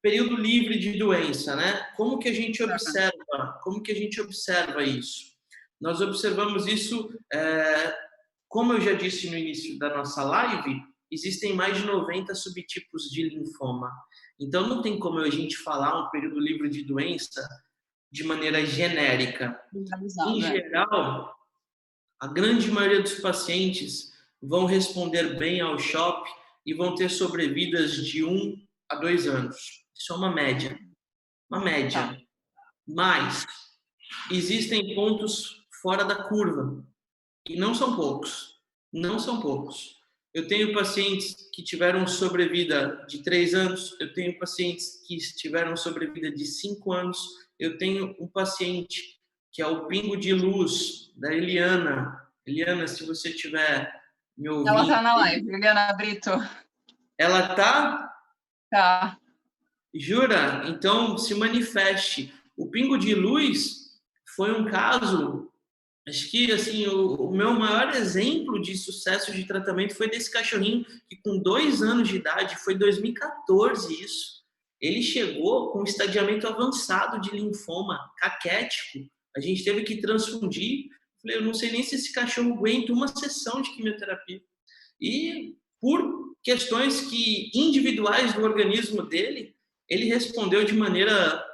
período livre de doença, né? Como que a gente observa isso? Nós observamos isso, como eu já disse no início da nossa live, existem mais de 90 subtipos de linfoma. Então, não tem como a gente falar um período livre de doença de maneira genérica. Em geral, a grande maioria dos pacientes vão responder bem ao CHOP e vão ter sobrevidas de 1 a 2 anos. Isso é uma média. Uma média. Mas existem pontos fora da curva. E não são poucos. Não são poucos. Eu tenho pacientes que tiveram sobrevida de 3 anos, eu tenho pacientes que tiveram sobrevida de 5 anos, eu tenho um paciente que é o pingo de luz da Eliana. Eliana, se você estiver me ouvindo... Ela está na live, Eliana Brito. Ela está? Tá. Jura? Então, se manifeste. O pingo de luz foi um caso... Acho que assim, o meu maior exemplo de sucesso de tratamento foi desse cachorrinho que com 2 anos de idade, foi 2014 isso, ele chegou com um estadiamento avançado de linfoma caquético. A gente teve que transfundir. Falei, eu não sei nem se esse cachorro aguenta uma sessão de quimioterapia. E por questões individuais do organismo dele, ele respondeu de maneira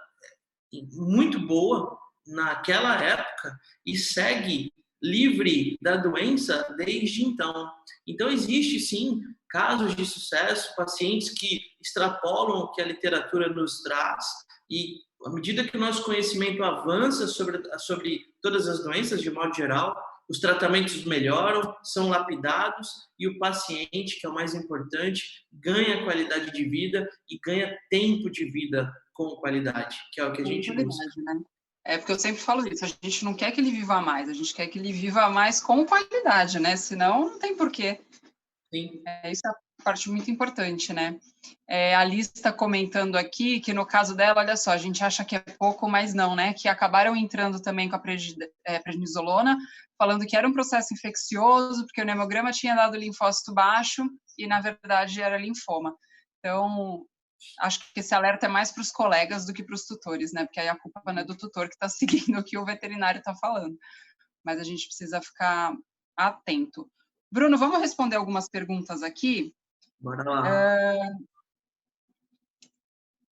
muito boa naquela época e segue livre da doença desde então. Então, existe sim casos de sucesso, pacientes que extrapolam o que a literatura nos traz e, à medida que o nosso conhecimento avança sobre todas as doenças, de modo geral, os tratamentos melhoram, são lapidados e o paciente, que é o mais importante, ganha qualidade de vida e ganha tempo de vida com qualidade, que é o que a gente busca. Né? É porque eu sempre falo isso, a gente não quer que ele viva mais, a gente quer que ele viva mais com qualidade, né? Senão não tem porquê. Sim. Isso é a parte muito importante, né? A Liz está comentando aqui que no caso dela, olha só, a gente acha que é pouco, mas não, né? Que acabaram entrando também com a prednisolona, falando que era um processo infeccioso, porque o hemograma tinha dado linfócito baixo e, na verdade, era linfoma. Então, acho que esse alerta é mais para os colegas do que para os tutores, né? Porque aí a culpa não é do tutor que está seguindo o que o veterinário está falando. Mas a gente precisa ficar atento. Bruno, vamos responder algumas perguntas aqui? Bora lá.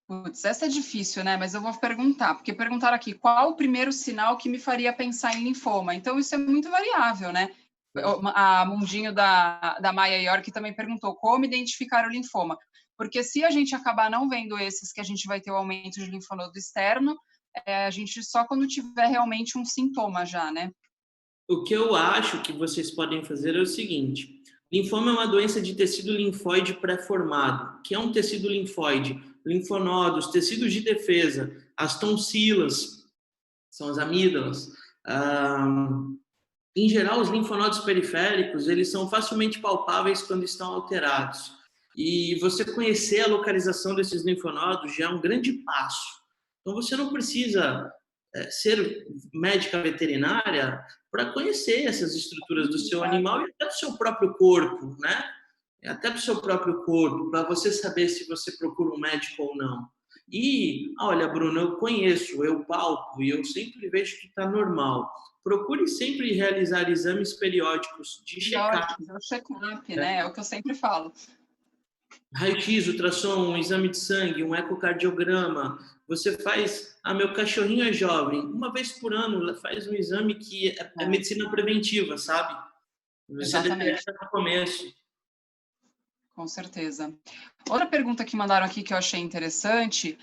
Putz, essa é difícil, né? Mas eu vou perguntar, porque perguntaram aqui, qual o primeiro sinal que me faria pensar em linfoma? Então, isso é muito variável, né? A Mundinho da Maia York também perguntou, como identificar o linfoma? Porque se a gente acabar não vendo esses que a gente vai ter o aumento de linfonodo externo, a gente só quando tiver realmente um sintoma já, né? O que eu acho que vocês podem fazer é o seguinte: linfoma é uma doença de tecido linfóide pré-formado. O que é um tecido linfóide? Linfonodos, tecidos de defesa, as tonsilas, são as amígdalas. Em geral, os linfonodos periféricos, eles são facilmente palpáveis quando estão alterados. E você conhecer a localização desses linfonodos já é um grande passo. Então, você não precisa ser médica veterinária para conhecer essas estruturas do seu animal e até do seu próprio corpo, né? Até do seu próprio corpo, para você saber se você procura um médico ou não. E, olha, Bruno, eu conheço, eu palpo e eu sempre vejo que está normal. Procure sempre realizar exames periódicos de check-up. É o check-up, né? É o que eu sempre falo. Raio-X, ultrassom, um exame de sangue, um ecocardiograma. Você faz, meu cachorrinho é jovem, uma vez por ano faz um exame que é medicina preventiva, sabe? Você detecta no começo. Com certeza. Outra pergunta que mandaram aqui que eu achei interessante,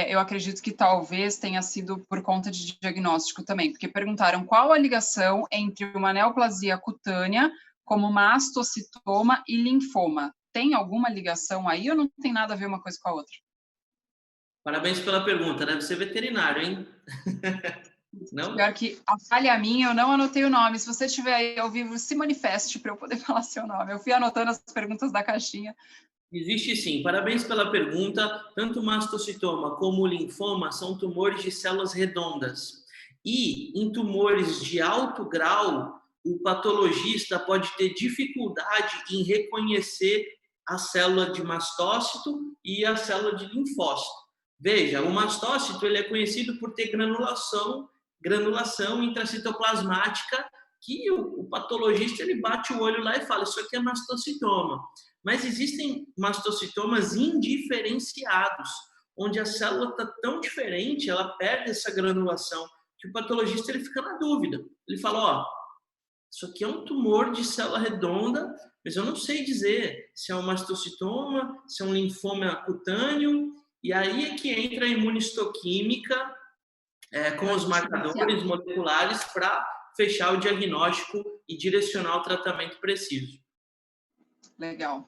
eu acredito que talvez tenha sido por conta de diagnóstico também, porque perguntaram qual a ligação entre uma neoplasia cutânea, como mastocitoma e linfoma. Tem alguma ligação aí ou não tem nada a ver uma coisa com a outra? Parabéns pela pergunta, deve ser veterinário, hein? Não? Pior que a falha minha, eu não anotei o nome. Se você estiver aí ao vivo, se manifeste para eu poder falar seu nome. Eu fui anotando as perguntas da caixinha. Existe sim. Parabéns pela pergunta. Tanto o mastocitoma como o linfoma são tumores de células redondas. E em tumores de alto grau, o patologista pode ter dificuldade em reconhecer a célula de mastócito e a célula de linfócito. Veja, o mastócito ele é conhecido por ter granulação intracitoplasmática, que o patologista ele bate o olho lá e fala, isso aqui é mastocitoma. Mas existem mastocitomas indiferenciados, onde a célula está tão diferente, ela perde essa granulação, que o patologista ele fica na dúvida. Ele fala, ó, isso aqui é um tumor de célula redonda, mas eu não sei dizer se é um mastocitoma, se é um linfoma cutâneo, e aí é que entra a imunistoquímica com os marcadores moleculares para fechar o diagnóstico e direcionar o tratamento preciso. Legal.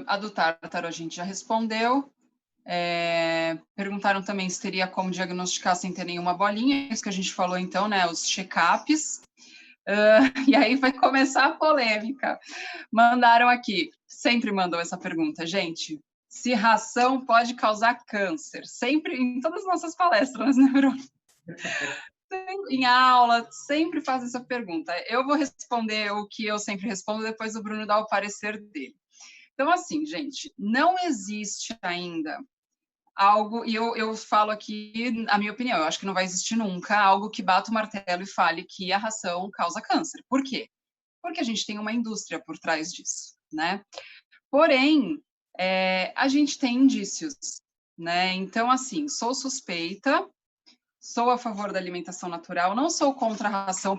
A do tártaro a gente já respondeu. Perguntaram também se teria como diagnosticar sem ter nenhuma bolinha, isso que a gente falou então, né, os check-ups. E aí vai começar a polêmica. Mandaram aqui, sempre mandou essa pergunta, gente, se ração pode causar câncer? Sempre, em todas as nossas palestras, né, Bruno? Em aula, sempre faz essa pergunta. Eu vou responder o que eu sempre respondo, depois o Bruno dá o parecer dele. Então, assim, gente, não existe ainda algo, e eu falo aqui a minha opinião, eu acho que não vai existir nunca algo que bata o martelo e fale que a ração causa câncer. Por quê? Porque a gente tem uma indústria por trás disso, né? Porém, a gente tem indícios, né? Então, assim, sou suspeita, sou a favor da alimentação natural, não sou contra a ração,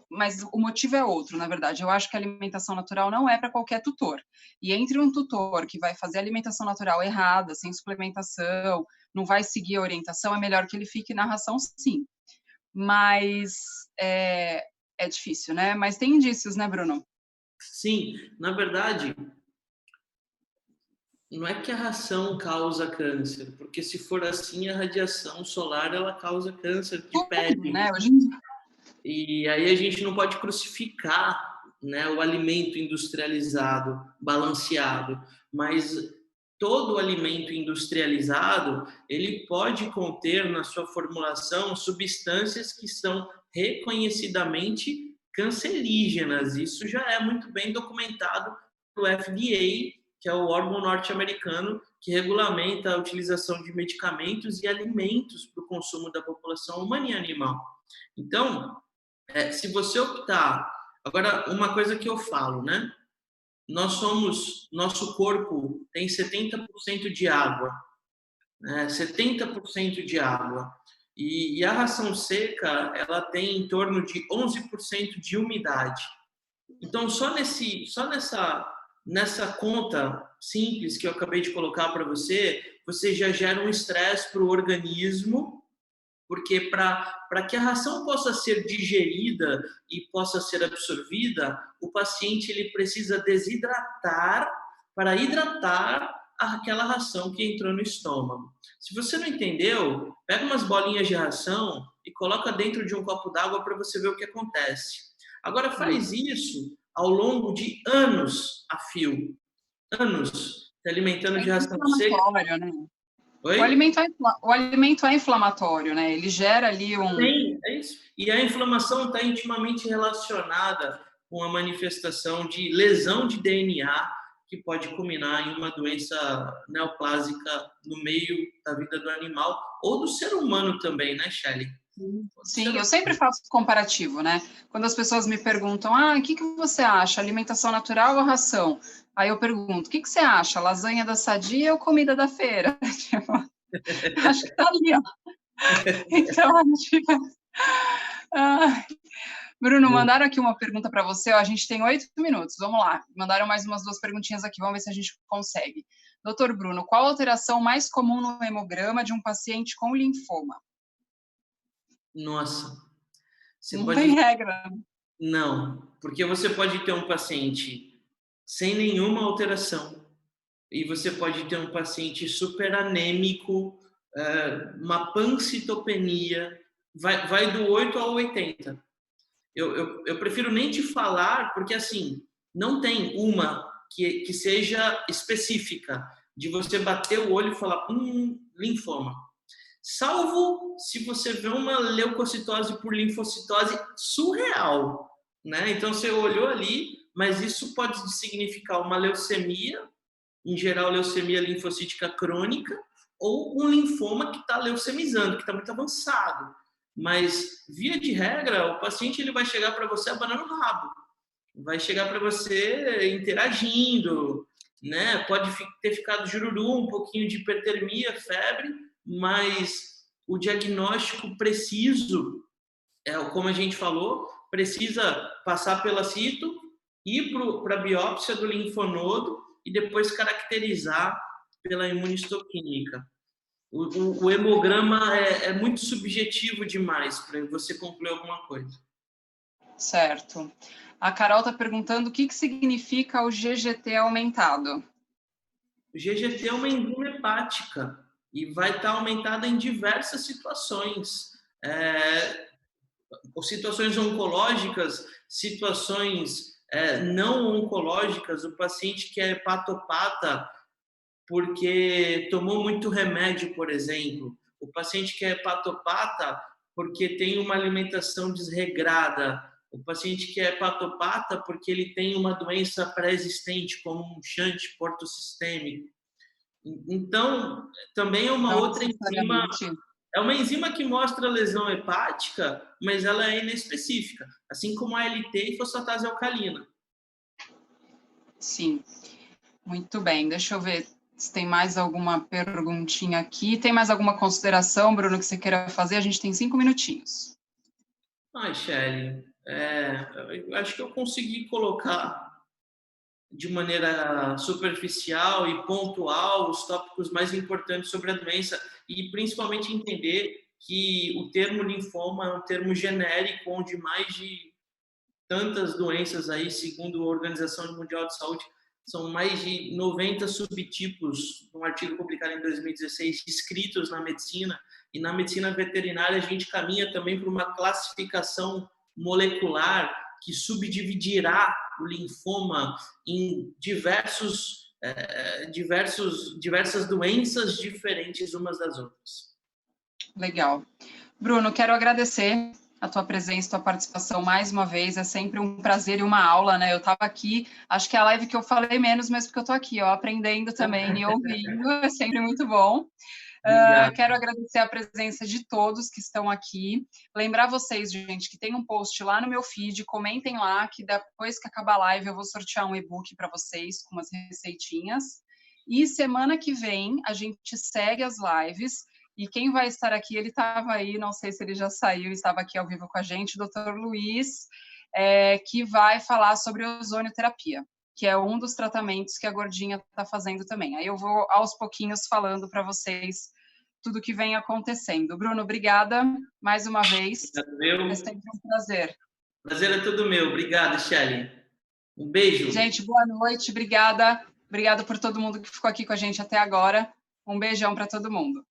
mas o motivo é outro, na verdade. Eu acho que a alimentação natural não é para qualquer tutor. E entre um tutor que vai fazer a alimentação natural errada, sem suplementação, não vai seguir a orientação, é melhor que ele fique na ração, sim. Mas é difícil, né? Mas tem indícios, né, Bruno? Sim, na verdade, não é que a ração causa câncer, porque se for assim, a radiação solar ela causa câncer de pele. Né? E aí a gente não pode crucificar, né, o alimento industrializado, balanceado, mas todo alimento industrializado, ele pode conter na sua formulação substâncias que são reconhecidamente cancerígenas. Isso já é muito bem documentado pelo FDA, que é o órgão norte-americano que regulamenta a utilização de medicamentos e alimentos para o consumo da população humana e animal. Então, se você optar... Agora, uma coisa que eu falo, né? Nosso corpo tem 70% de água, né? 70% de água. E a ração seca, ela tem em torno de 11% de umidade. Então, só nessa conta simples que eu acabei de colocar para você, você já gera um estresse para o organismo, porque para que a ração possa ser digerida e possa ser absorvida, o paciente ele precisa desidratar para hidratar aquela ração que entrou no estômago. Se você não entendeu, pega umas bolinhas de ração e coloca dentro de um copo d'água para você ver o que acontece. Agora faz isso ao longo de anos a fio. Anos se alimentando de ração seca. Né? Oi? O alimento é inflamatório, né? Ele gera ali um... Sim, é isso. E a inflamação está intimamente relacionada com a manifestação de lesão de DNA, que pode culminar em uma doença neoplásica no meio da vida do animal ou do ser humano também, né, Shelley? Sim, eu sempre faço comparativo, né? Quando as pessoas me perguntam, o que você acha, alimentação natural ou ração? Aí eu pergunto, o que você acha, lasanha da Sadia ou comida da feira? Acho que tá ali, ó. Então, a gente... Bruno, mandaram aqui uma pergunta para você, ó, a gente tem 8 minutos, vamos lá. Mandaram mais umas 2 perguntinhas aqui, vamos ver se a gente consegue. Doutor Bruno, qual a alteração mais comum no hemograma de um paciente com linfoma? Nossa. Não tem regra. Não, porque você pode ter um paciente sem nenhuma alteração e você pode ter um paciente super anêmico, uma pancitopenia, vai do 8 ao 80. Eu prefiro nem te falar, porque assim, não tem uma que seja específica, de você bater o olho e falar, linfoma. Salvo se você vê uma leucocitose por linfocitose surreal. né? Então você olhou ali, mas isso pode significar uma leucemia, em geral leucemia linfocítica crônica, ou um linfoma que está leucemizando, que está muito avançado. Mas, via de regra, o paciente ele vai chegar para você abanando o rabo, vai chegar para você interagindo, né? Pode ter ficado jururu, um pouquinho de hipertermia, febre, mas o diagnóstico preciso, como a gente falou, precisa passar pela cito, ir para a biópsia do linfonodo e depois caracterizar pela imunistoquímica. O hemograma é muito subjetivo demais para você concluir alguma coisa. Certo. A Carol está perguntando o que significa o GGT aumentado. O GGT é uma enzima hepática e vai estar aumentada em diversas situações. Situações oncológicas, situações não oncológicas, o paciente que é hepatopata porque tomou muito remédio, por exemplo. O paciente que é hepatopata porque tem uma alimentação desregrada. O paciente que é hepatopata porque ele tem uma doença pré-existente, como um shunt portosistêmico. Então, também é uma outra enzima. É uma enzima que mostra lesão hepática, mas ela é inespecífica, assim como a ALT e fosfatase alcalina. Sim, muito bem. Deixa eu ver se tem mais alguma perguntinha aqui. Tem mais alguma consideração, Bruno, que você queira fazer? A gente tem 5 minutinhos. Ai, Shelly, acho que eu consegui colocar de maneira superficial e pontual os tópicos mais importantes sobre a doença e principalmente entender que o termo linfoma é um termo genérico onde mais de tantas doenças aí, segundo a Organização Mundial de Saúde, são mais de 90 subtipos, um artigo publicado em 2016, descritos na medicina, e na medicina veterinária a gente caminha também para uma classificação molecular que subdividirá o linfoma em diversas doenças diferentes umas das outras. Legal. Bruno, quero agradecer a tua presença, a tua participação mais uma vez. É sempre um prazer e uma aula, né? Eu estava aqui, acho que é a live que eu falei menos, mas porque eu estou aqui, ó, aprendendo também e ouvindo, é sempre muito bom. Quero agradecer a presença de todos que estão aqui. Lembrar vocês, gente, que tem um post lá no meu feed, comentem lá, que depois que acabar a live eu vou sortear um e-book para vocês com umas receitinhas. E semana que vem a gente segue as lives. E quem vai estar aqui, ele estava aí, não sei se ele já saiu, estava aqui ao vivo com a gente, o Dr. Luiz, que vai falar sobre ozonioterapia, que é um dos tratamentos que a Gordinha está fazendo também. Aí eu vou, aos pouquinhos, falando para vocês tudo que vem acontecendo. Bruno, obrigada mais uma vez. É sempre um prazer. Prazer é todo meu. Obrigado, Shelly. Um beijo. Gente, boa noite. Obrigada. Obrigada por todo mundo que ficou aqui com a gente até agora. Um beijão para todo mundo.